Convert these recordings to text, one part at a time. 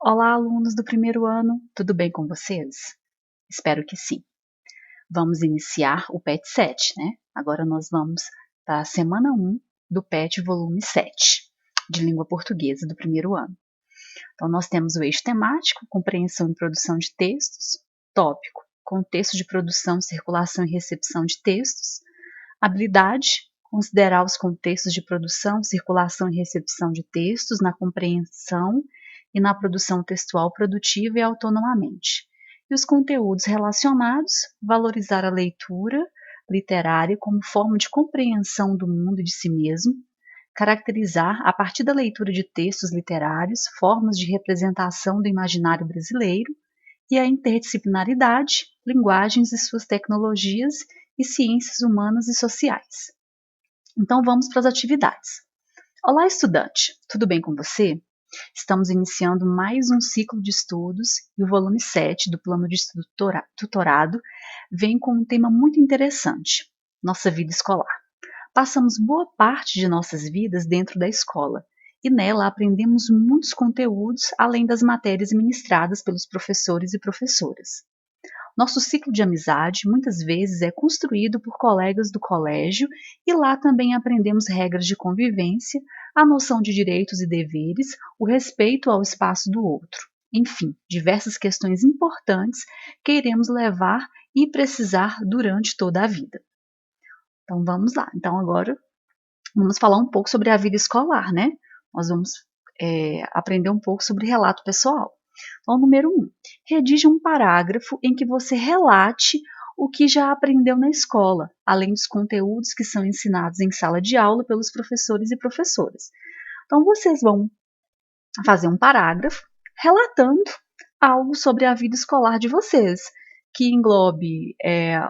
Olá, alunos do primeiro ano, tudo bem com vocês? Espero que sim. Vamos iniciar o PET 7, né? Agora nós vamos para a semana 1 do PET volume 7, de língua portuguesa do primeiro ano. Então, nós temos o eixo temático, compreensão e produção de textos, tópico, contexto de produção, circulação e recepção de textos, habilidade, considerar os contextos de produção, circulação e recepção de textos na compreensão e na produção textual produtiva e autonomamente. E os conteúdos relacionados, valorizar a leitura literária como forma de compreensão do mundo e de si mesmo, caracterizar, a partir da leitura de textos literários, formas de representação do imaginário brasileiro, e a interdisciplinaridade, linguagens e suas tecnologias e ciências humanas e sociais. Então vamos para as atividades. Olá, estudante, tudo bem com você? Estamos iniciando mais um ciclo de estudos e o volume 7 do plano de estudo tutorado vem com um tema muito interessante: nossa vida escolar. Passamos boa parte de nossas vidas dentro da escola e nela aprendemos muitos conteúdos além das matérias ministradas pelos professores e professoras. Nosso ciclo de amizade muitas vezes é construído por colegas do colégio e lá também aprendemos regras de convivência, a noção de direitos e deveres, o respeito ao espaço do outro. Enfim, diversas questões importantes que iremos levar e precisar durante toda a vida. Então vamos lá. Então agora vamos falar um pouco sobre a vida escolar, né? Nós vamos aprender um pouco sobre relato pessoal. Então, número 1. Redija um parágrafo em que você relate o que já aprendeu na escola, além dos conteúdos que são ensinados em sala de aula pelos professores e professoras. Então, vocês vão fazer um parágrafo relatando algo sobre a vida escolar de vocês, que englobe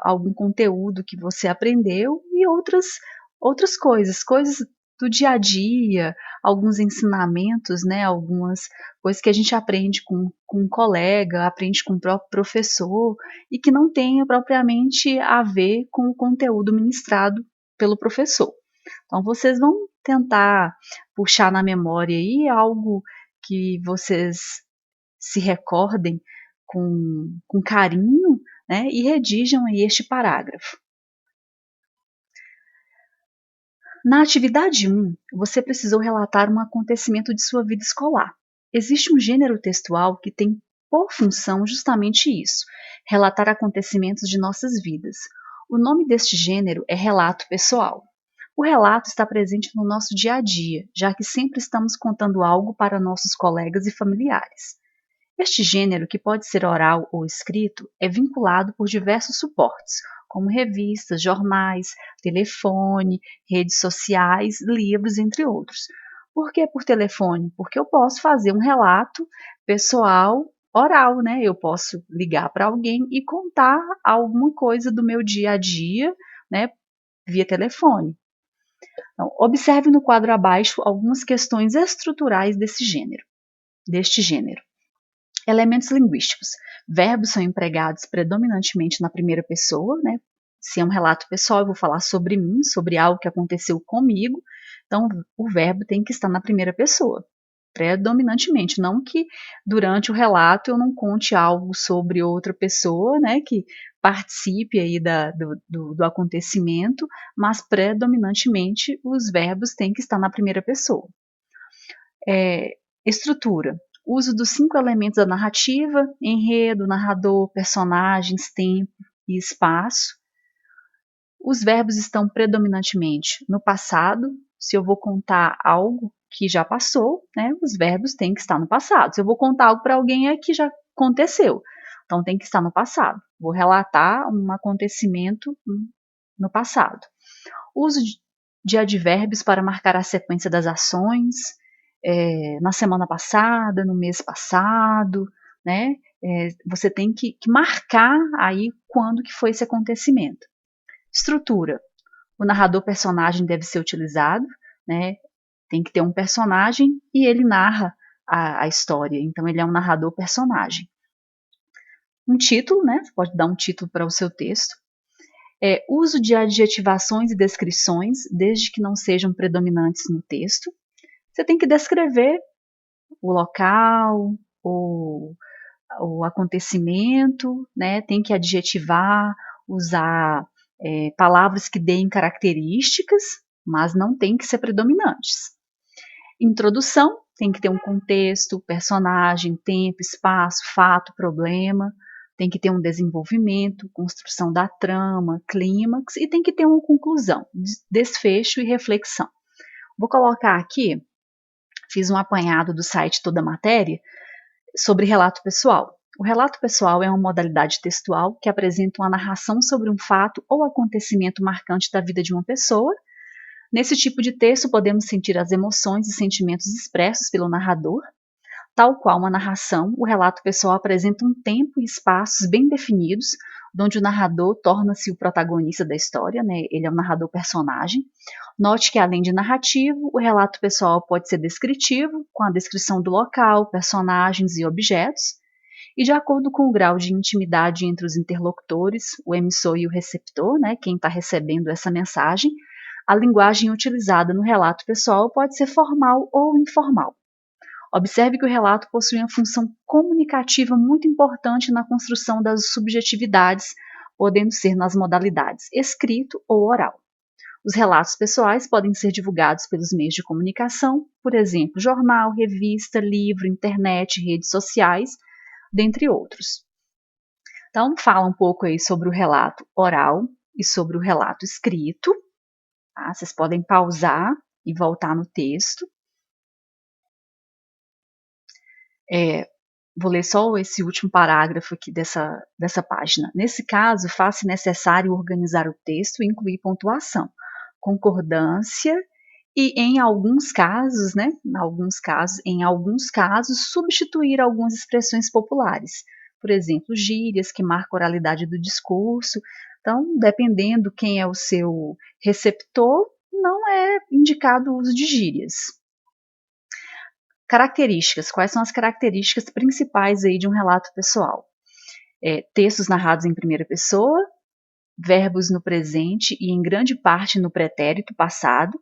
algum conteúdo que você aprendeu e outras coisas do dia a dia, alguns ensinamentos, né, algumas coisas que a gente aprende com um colega, aprende com o próprio professor e que não tenha propriamente a ver com o conteúdo ministrado pelo professor. Então, vocês vão tentar puxar na memória aí algo que vocês se recordem com carinho, né, e redijam aí este parágrafo. Na atividade 1, você precisou relatar um acontecimento de sua vida escolar. Existe um gênero textual que tem por função justamente isso, relatar acontecimentos de nossas vidas. O nome deste gênero é relato pessoal. O relato está presente no nosso dia a dia, já que sempre estamos contando algo para nossos colegas e familiares. Este gênero, que pode ser oral ou escrito, é vinculado por diversos suportes, como revistas, jornais, telefone, redes sociais, livros, entre outros. Por que por telefone? Porque eu posso fazer um relato pessoal oral, né? Eu posso ligar para alguém e contar alguma coisa do meu dia a dia, né, via telefone. Então, observe no quadro abaixo algumas questões estruturais deste gênero. Elementos linguísticos. Verbos são empregados predominantemente na primeira pessoa, né? Se é um relato pessoal, eu vou falar sobre mim, sobre algo que aconteceu comigo. Então, o verbo tem que estar na primeira pessoa, predominantemente. Não que durante o relato eu não conte algo sobre outra pessoa, né? Que participe aí do acontecimento, mas predominantemente os verbos têm que estar na primeira pessoa. Estrutura. Uso dos 5 elementos da narrativa: enredo, narrador, personagens, tempo e espaço. Os verbos estão predominantemente no passado. Se eu vou contar algo que já passou, né, os verbos têm que estar no passado. Se eu vou contar algo para alguém, é que já aconteceu. Então tem que estar no passado. Vou relatar um acontecimento no passado. Uso de advérbios para marcar a sequência das ações, na semana passada, no mês passado, né? Você tem que marcar aí quando que foi esse acontecimento. Estrutura. O narrador personagem deve ser utilizado, né? Tem que ter um personagem e ele narra a história. Então ele é um narrador personagem. Um título, né? Você pode dar um título para o seu texto. Uso de adjetivações e descrições, desde que não sejam predominantes no texto. Você tem que descrever o local, o acontecimento, né? Tem que adjetivar, usar palavras que deem características, mas não tem que ser predominantes. Introdução, tem que ter um contexto, personagem, tempo, espaço, fato, problema. Tem que ter um desenvolvimento, construção da trama, clímax, e tem que ter uma conclusão, desfecho e reflexão. Vou colocar aqui, fiz um apanhado do site Toda Matéria sobre relato pessoal. O relato pessoal é uma modalidade textual que apresenta uma narração sobre um fato ou acontecimento marcante da vida de uma pessoa. Nesse tipo de texto, podemos sentir as emoções e sentimentos expressos pelo narrador. Tal qual uma narração, o relato pessoal apresenta um tempo e espaços bem definidos, onde o narrador torna-se o protagonista da história, né? Ele é o narrador personagem. Note que, além de narrativo, o relato pessoal pode ser descritivo, com a descrição do local, personagens e objetos, e de acordo com o grau de intimidade entre os interlocutores, o emissor e o receptor, né? Quem está recebendo essa mensagem, a linguagem utilizada no relato pessoal pode ser formal ou informal. Observe que o relato possui uma função comunicativa muito importante na construção das subjetividades, podendo ser nas modalidades escrito ou oral. Os relatos pessoais podem ser divulgados pelos meios de comunicação, por exemplo, jornal, revista, livro, internet, redes sociais, dentre outros. Então, fala um pouco aí sobre o relato oral e sobre o relato escrito. Tá? Vocês podem pausar e voltar no texto. Vou ler só esse último parágrafo aqui dessa página. Nesse caso, faz-se necessário organizar o texto e incluir pontuação, concordância e, em alguns casos, substituir algumas expressões populares. Por exemplo, gírias que marcam a oralidade do discurso. Então, dependendo quem é o seu receptor, não é indicado o uso de gírias. Características. Quais são as características principais aí de um relato pessoal? Textos narrados em primeira pessoa, verbos no presente e em grande parte no pretérito passado.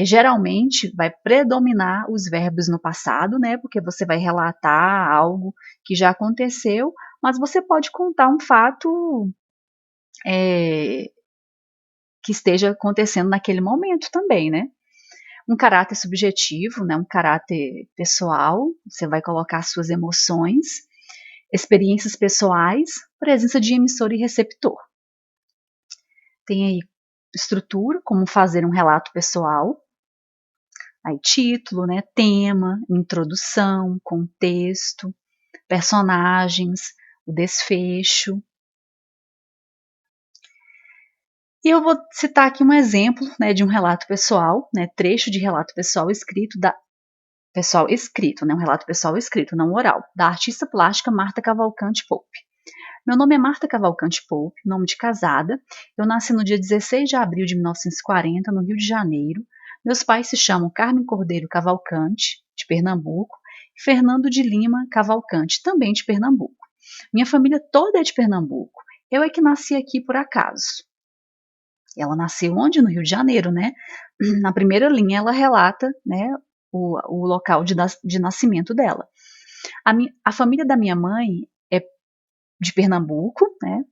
Geralmente vai predominar os verbos no passado, né? Porque você vai relatar algo que já aconteceu, mas você pode contar um fato que esteja acontecendo naquele momento também, né? Um caráter subjetivo, né, um caráter pessoal, você vai colocar suas emoções, experiências pessoais, presença de emissor e receptor. Tem aí estrutura, como fazer um relato pessoal, aí título, né, tema, introdução, contexto, personagens, o desfecho. E eu vou citar aqui um exemplo, né, de um relato pessoal, né, trecho de relato pessoal escrito, né, um relato pessoal escrito, não oral, da artista plástica Marta Cavalcante Pope. Meu nome é Marta Cavalcante Pope, nome de casada. Eu nasci no dia 16 de abril de 1940, no Rio de Janeiro. Meus pais se chamam Carmen Cordeiro Cavalcante, de Pernambuco, e Fernando de Lima Cavalcante, também de Pernambuco. Minha família toda é de Pernambuco. Eu é que nasci aqui por acaso. Ela nasceu onde? No Rio de Janeiro, né? Na primeira linha ela relata, né, o local de nascimento dela. A família da minha mãe é de Pernambuco, né?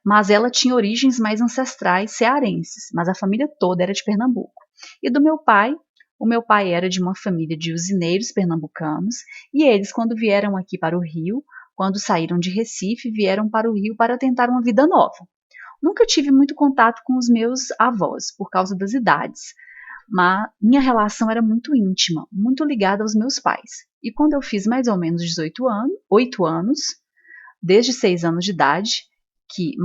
Mas ela tinha origens mais ancestrais cearenses, mas a família toda era de Pernambuco. E do meu pai, o meu pai era de uma família de usineiros pernambucanos, e eles, quando vieram aqui para o Rio, quando saíram de Recife, vieram para o Rio para tentar uma vida nova. Nunca tive muito contato com os meus avós, por causa das idades, mas minha relação era muito íntima, muito ligada aos meus pais. E quando eu fiz mais ou menos 8 anos, desde 6 anos de idade, que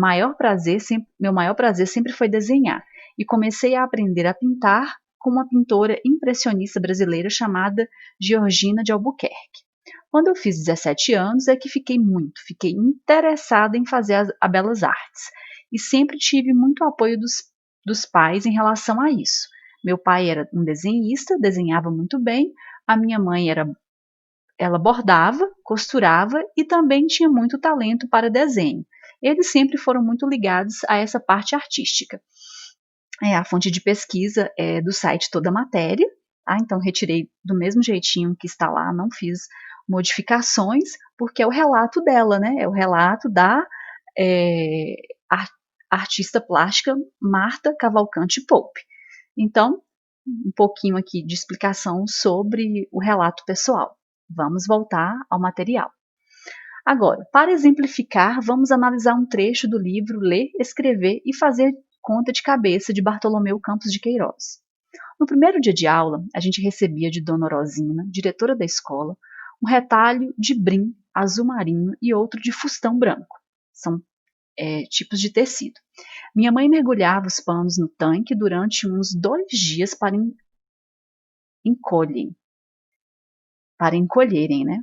meu maior prazer sempre foi desenhar, e comecei a aprender a pintar com uma pintora impressionista brasileira chamada Georgina de Albuquerque. Quando eu fiz 17 anos é que fiquei interessada em fazer a belas artes, e sempre tive muito apoio dos pais em relação a isso. Meu pai era um desenhista, desenhava muito bem, a minha mãe ela bordava, costurava e também tinha muito talento para desenho. Eles sempre foram muito ligados a essa parte artística. A fonte de pesquisa é do site Toda Matéria, tá? Então retirei do mesmo jeitinho que está lá, não fiz modificações, porque é o relato dela, né? É o relato da é, artista plástica Marta Cavalcante Pope. Então, um pouquinho aqui de explicação sobre o relato pessoal. Vamos voltar ao material. Agora, para exemplificar, vamos analisar um trecho do livro Ler, Escrever e Fazer Conta de Cabeça de Bartolomeu Campos de Queiroz. No primeiro dia de aula, a gente recebia de Dona Rosina, diretora da escola, um retalho de brim azul marinho e outro de fustão branco. São tipos de tecido. Minha mãe mergulhava os panos no tanque durante uns 2 dias para encolherem, né?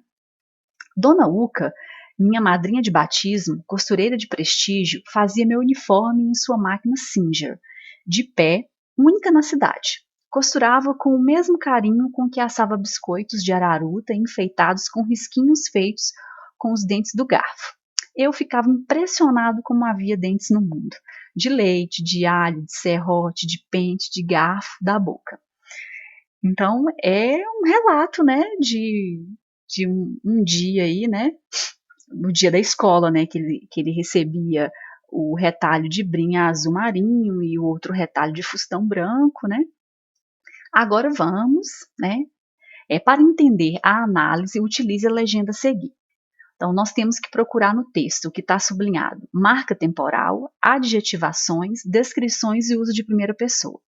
Dona Uca, minha madrinha de batismo, costureira de prestígio, fazia meu uniforme em sua máquina Singer, de pé, única na cidade. Costurava com o mesmo carinho com que assava biscoitos de araruta enfeitados com risquinhos feitos com os dentes do garfo. Eu ficava impressionado como havia dentes no mundo, de leite, de alho, de serrote, de pente, de garfo, da boca. Então é um relato, né, de um dia aí, né, no dia da escola, né, que ele recebia o retalho de brim azul marinho e o outro retalho de fustão branco, né. Agora vamos, né, para entender a análise, utilize a legenda a seguir. Então, nós temos que procurar no texto o que está sublinhado: marca temporal, adjetivações, descrições e uso de primeira pessoa.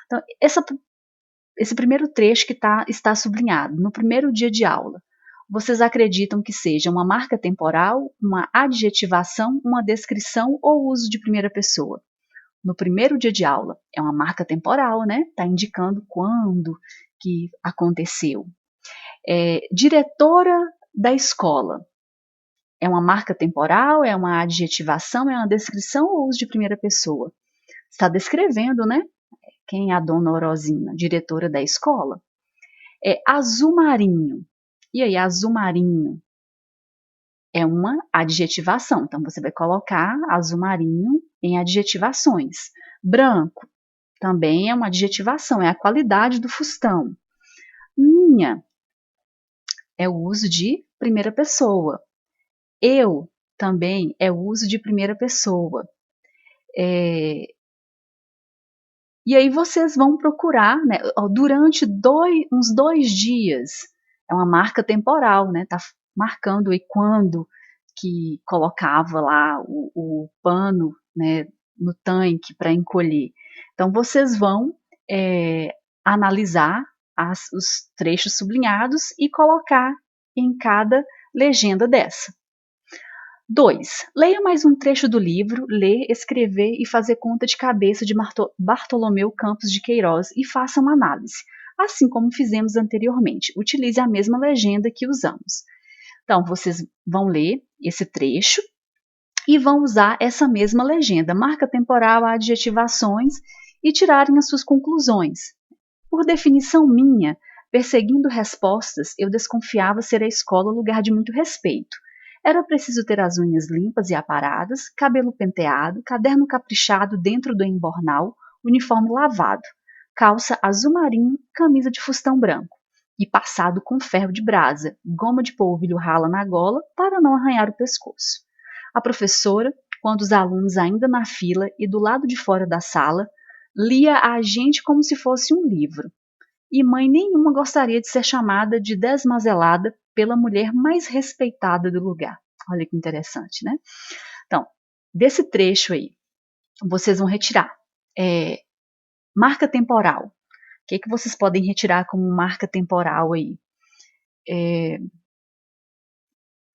Então, esse primeiro trecho que está sublinhado, no primeiro dia de aula, vocês acreditam que seja uma marca temporal, uma adjetivação, uma descrição ou uso de primeira pessoa? No primeiro dia de aula, é uma marca temporal, né? Está indicando quando que aconteceu. Diretora da escola, é uma marca temporal, é uma adjetivação, é uma descrição ou uso de primeira pessoa? Está descrevendo, né? Quem é a dona Orosina, diretora da escola? Azul marinho. E aí, azul marinho é uma adjetivação. Então, você vai colocar azul marinho em adjetivações. Branco também é uma adjetivação, é a qualidade do fustão. Minha é o uso de primeira pessoa. Eu também é o uso de primeira pessoa. E aí vocês vão procurar, né, durante uns 2 dias, é uma marca temporal, né, tá marcando aí quando que colocava lá o pano, né, no tanque para encolher. Então vocês vão analisar os trechos sublinhados e colocar em cada legenda dessa. 2. Leia mais um trecho do livro Ler, Escrever e Fazer Conta de Cabeça de Bartolomeu Campos de Queiroz e faça uma análise. Assim como fizemos anteriormente, utilize a mesma legenda que usamos. Então, vocês vão ler esse trecho e vão usar essa mesma legenda, marca temporal, adjetivações e tirarem as suas conclusões. Por definição minha, perseguindo respostas, eu desconfiava ser a escola lugar de muito respeito. Era preciso ter as unhas limpas e aparadas, cabelo penteado, caderno caprichado dentro do embornal, uniforme lavado, calça azul marinho, camisa de fustão branco, e passado com ferro de brasa, goma de polvilho rala na gola para não arranhar o pescoço. A professora, quando os alunos ainda na fila e do lado de fora da sala, lia a gente como se fosse um livro. E mãe nenhuma gostaria de ser chamada de desmazelada pela mulher mais respeitada do lugar. Olha que interessante, né? Então, desse trecho aí, vocês vão retirar marca temporal. O que vocês podem retirar como marca temporal aí?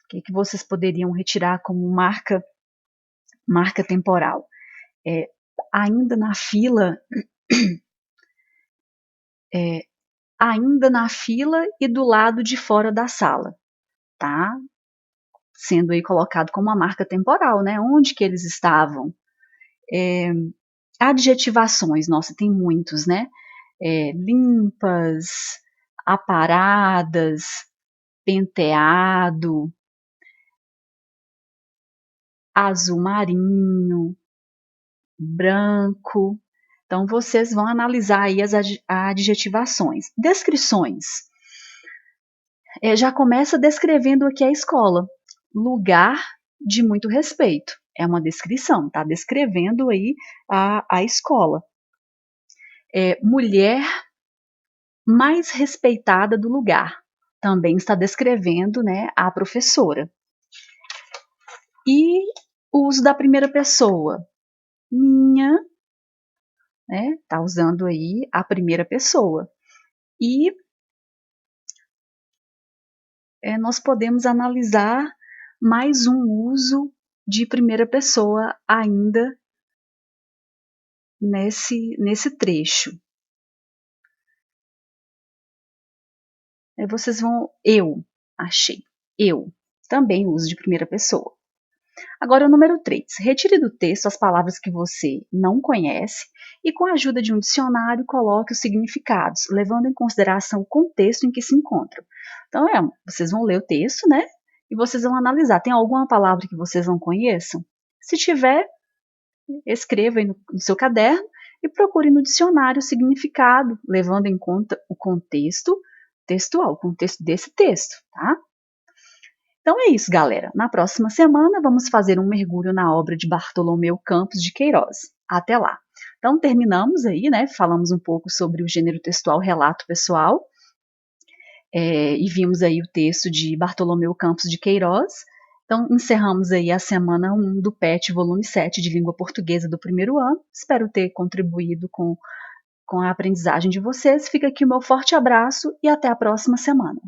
O que vocês poderiam retirar como marca temporal? Ainda na fila, ainda na fila e do lado de fora da sala, tá? Sendo aí colocado como uma marca temporal, né? Onde que eles estavam? Adjetivações, nossa, tem muitos, né? Limpas, aparadas, penteado, azul marinho, branco. Então, vocês vão analisar aí as adjetivações. Descrições. Já começa descrevendo aqui a escola. Lugar de muito respeito. É uma descrição, tá descrevendo aí a escola. Mulher mais respeitada do lugar. Também está descrevendo, né, a professora. E o uso da primeira pessoa. Minha, né, tá usando aí a primeira pessoa. E nós podemos analisar mais um uso de primeira pessoa ainda nesse trecho. Vocês vão, achei, também uso de primeira pessoa. Agora, o número 3. Retire do texto as palavras que você não conhece e, com a ajuda de um dicionário, coloque os significados, levando em consideração o contexto em que se encontram. Então, vocês vão ler o texto, né? E vocês vão analisar. Tem alguma palavra que vocês não conheçam? Se tiver, escreva aí no seu caderno e procure no dicionário o significado, levando em conta o contexto textual, o contexto desse texto, tá? Então é isso, galera. Na próxima semana vamos fazer um mergulho na obra de Bartolomeu Campos de Queiroz. Até lá. Então terminamos aí, né? Falamos um pouco sobre o gênero textual relato pessoal e vimos aí o texto de Bartolomeu Campos de Queiroz. Então encerramos aí a semana 1 do PET volume 7 de língua portuguesa do primeiro ano. Espero ter contribuído com a aprendizagem de vocês. Fica aqui o meu forte abraço e até a próxima semana.